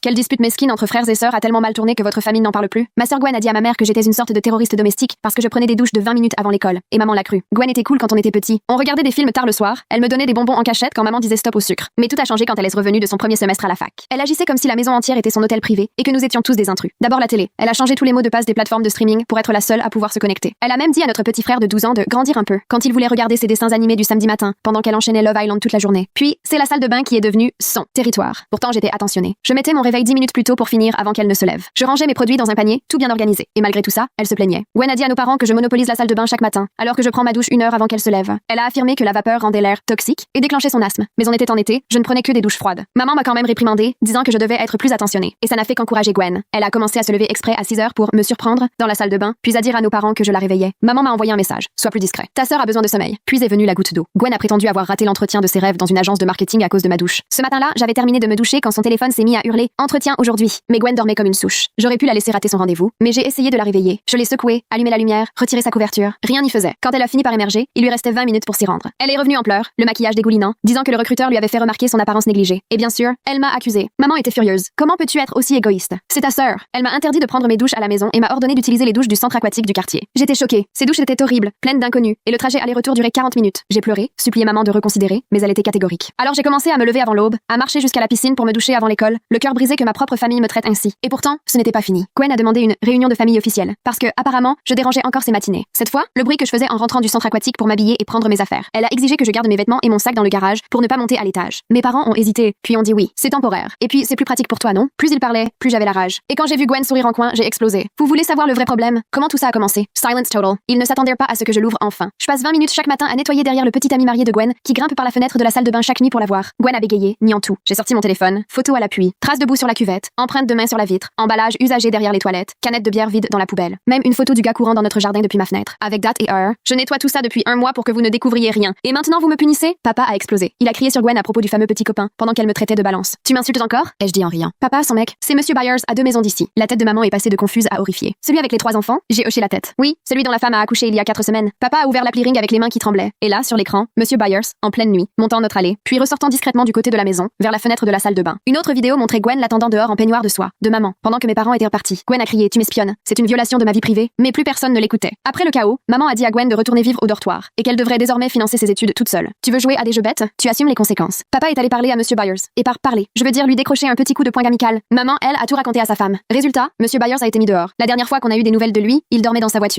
Quelle dispute mesquine entre frères et sœurs a tellement mal tourné que votre famille n'en parle plus? Ma sœur Gwen a dit à ma mère que j'étais une sorte de terroriste domestique parce que je prenais des douches de 20 minutes avant l'école. Et maman l'a cru. Gwen était cool quand on était petit. On regardait des films tard le soir. Elle me donnait des bonbons en cachette quand maman disait stop au sucre. Mais tout a changé quand elle est revenue de son premier semestre à la fac. Elle agissait comme si la maison entière était son hôtel privé et que nous étions tous des intrus. D'abord la télé. Elle a changé tous les mots de passe des plateformes de streaming pour être la seule à pouvoir se connecter. Elle a même dit à notre petit frère de 12 ans de grandir un peu quand il voulait regarder ses dessins animés du samedi matin pendant qu'elle enchaînait Love Island toute la journée. Puis, c'est la salle de bain qui est devenue son territoire. Pourtant, j'étais attentionnée. Je mettais mon réveil 10 minutes plus tôt pour finir avant qu'elle ne se lève. Je rangeais mes produits dans un panier, tout bien organisé. Et malgré tout ça, elle se plaignait. Gwen a dit à nos parents que je monopolise la salle de bain chaque matin, alors que je prends ma douche 1 heure avant qu'elle se lève. Elle a affirmé que la vapeur rendait l'air toxique et déclenchait son asthme. Mais on était en été, je ne prenais que des douches froides. Maman m'a quand même réprimandée, disant que je devais être plus attentionnée. Et ça n'a fait qu'encourager Gwen. Elle a commencé à se lever exprès à 6 heures pour me surprendre dans la salle de bain, puis à dire à nos parents que je la réveillais. Maman m'a envoyé un message. Sois plus discret. Ta sœur a besoin de sommeil. Puis est venue la goutte d'eau. Gwen a prétendu avoir raté l'entretien de ses rêves dans une agence de marketing à cause de ma douche. Ce matin-là, j'avais terminé de me doucher quand son téléphone s'est mis à hurler « Entretien aujourd'hui ». Mais Gwen dormait comme une souche. J'aurais pu la laisser rater son rendez-vous, mais j'ai essayé de la réveiller. Je l'ai secouée, allumé la lumière, retiré sa couverture. Rien n'y faisait. Quand elle a fini par émerger, il lui restait 20 minutes pour s'y rendre. Elle est revenue en pleurs, le maquillage dégoulinant, disant que le recruteur lui avait fait remarquer son apparence négligée. Et bien sûr, elle m'a accusée. Maman était furieuse. Comment peux-tu être aussi égoïste? C'est ta sœur. Elle m'a interdit de prendre mes douches à la maison et m'a ordonné d'utiliser les douches du centre aquatique du quartier. J'étais choquée. Ces douches étaient horribles, pleines d'inconnus, et le trajet aller-retour durait 40 minutes. J'ai pleuré, supplié maman de reconsidérer, mais elle était catégorique. Alors j'ai commencé à me lever avant l'aube, à marcher jusqu'à la piscine pour me doucher avant l'école, le cœur brisé que ma propre famille me traite ainsi. Et pourtant, ce n'était pas fini. Gwen a demandé une réunion de famille officielle, parce que, apparemment, je dérangeais encore ses matinées. Cette fois, le bruit que je faisais en rentrant du centre aquatique pour m'habiller et prendre mes affaires. Elle a exigé que je garde mes vêtements et mon sac dans le garage pour ne pas monter à l'étage. Mes parents ont hésité, puis ont dit oui, c'est temporaire. Et puis c'est plus pratique pour toi, non? Plus il parlait, plus j'avais la rage. Et quand j'ai vu Gwen sourire en coin, j'ai explosé. Vous voulez savoir le vrai problème? Comment tout ça a commencé? Silence total. Ils ne s'attendaient pas à ce que je l'ouvre enfin. Je passe 20 minutes chaque matin à nettoyer derrière le petit ami marié de Gwen, qui grimpe par la fenêtre de la salle de bain chaque nuit pour la voir. Gwen a bégayé, niant tout. J'ai sorti mon téléphone, photo à l'appui, traces de boue sur la cuvette, empreintes de main sur la vitre, emballage usagé derrière les toilettes, canette de bière vide dans la poubelle. Même une photo du gars courant dans notre jardin depuis ma fenêtre, avec date et heure. Je nettoie tout ça depuis 1 mois pour que vous ne découvriez rien. Et maintenant vous me punissez? Papa a explosé. Il a crié sur Gwen à propos du fameux petit copain, pendant qu'elle me traitait de balance. Tu m'insultes encore? Ai-je dit en riant. Papa, son mec, c'est Monsieur Byers à 2 maisons d'ici. La tête de maman est passée de confuse à horrifiée. Celui avec les 3 enfants? J'ai hoché la tête. Oui, celui dont la femme a accouché il y a 4 semaines. Papa a ouvert l'appli Ring avec les mains qui tremblaient. Et là, sur l'écran, Monsieur Byers, en pleine nuit, montant notre allée, puis ressortant discrètement du côté de la maison, vers la fenêtre de la salle de bain. Une autre vidéo montrait Gwen l'attendant dehors en peignoir de soie, de maman, pendant que mes parents étaient repartis. Gwen a crié, tu m'espionnes. C'est une violation de ma vie privée, mais plus personne ne l'écoutait. Après le chaos, maman a dit à Gwen de retourner vivre au dortoir, et qu'elle devrait désormais financer ses études toute seule. Tu veux jouer à des jeux bêtes? Tu assumes les conséquences. Papa est allé parler à Monsieur Byers. Et par parler, je veux dire lui décrocher un petit coup de poing amical. Maman, elle, a tout raconté à sa femme. Résultat, Monsieur Byers a été mis dehors. La dernière fois qu'on a eu des nouvelles de lui, il dormait dans sa voiture.